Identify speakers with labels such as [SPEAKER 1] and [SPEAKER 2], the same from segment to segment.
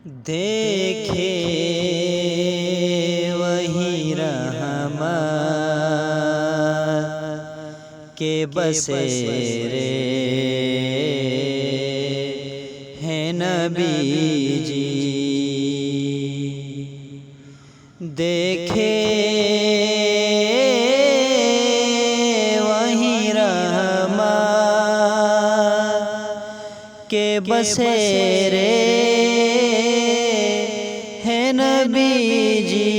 [SPEAKER 1] دیکھے وہی رحمت کے بسیرے ہیں نبی جی، دیکھے وہی رحمت کے بسیرے ہیں نبی جی،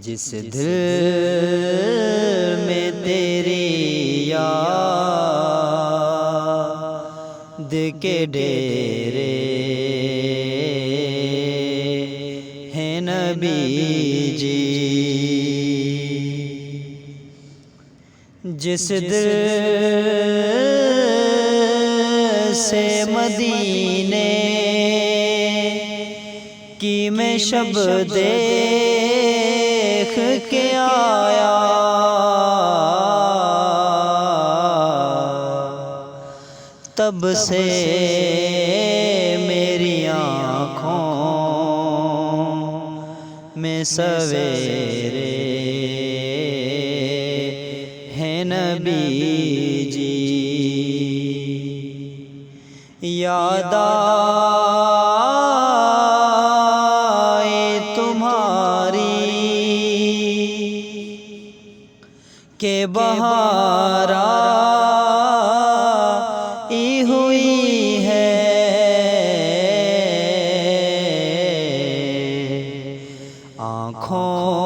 [SPEAKER 1] جس دل میں تیری یاد کے ڈیرے ہیں نبی جی، جس دل سے مدینے کی میں شب دیکھ کے آیا، تب سے میری آنکھوں میں سویرے ہیں نبی جی، یاد آئے تمہاری کہ بہار آئی ہوئی ہے،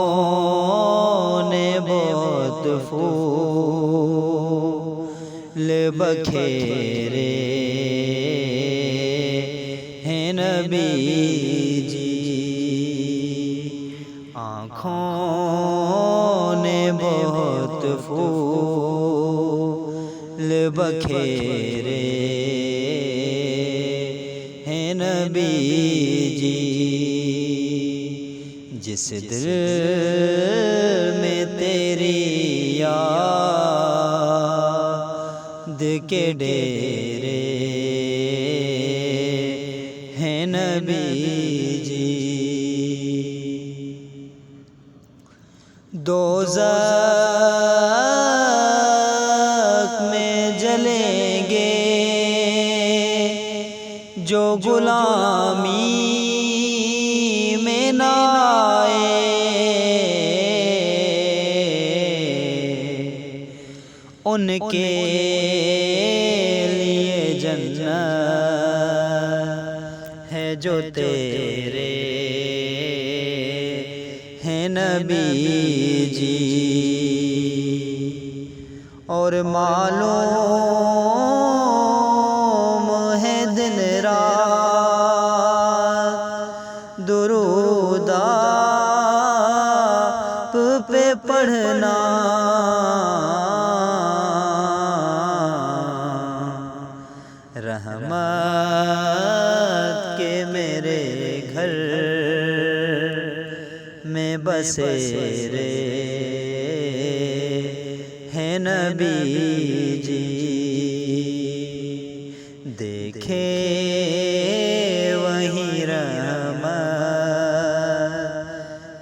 [SPEAKER 1] آنکھوں نے بہت پھول بکھیرے ہیں نبی جی، آنکھوں نے بہت پھول بکھیرے ہیں نبی جی، جس دل میں تیری یاد کے ڈیرے ہیں نبی جی، دوزخ میں جلیں گے جو غلامی میں نہ آئے، ان کے لیے جنت ہے جو تیرے ہیں نبی جی، اور معلوم ہے دن رات درود آپ پہ پڑھنا، رحمت کے میرے گھر میں بسیرے ہیں نبی جی، دیکھے وہی رحمت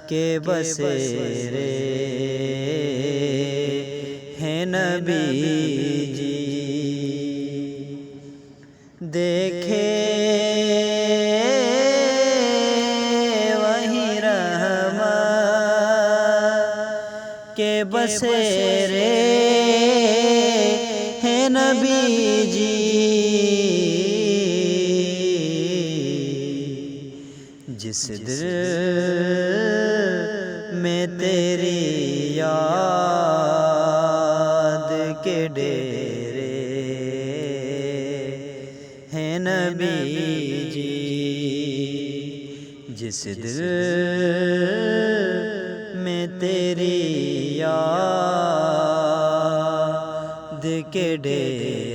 [SPEAKER 1] کے بسیرے ہیں نبی جی، دیکھے وہی رحمت کے بسیرے ہیں نبی جی، جس دل میں تیری یاد کے ڈیرے ہیں نبی جی، جس دل میں تیری یاد کے ڈیرے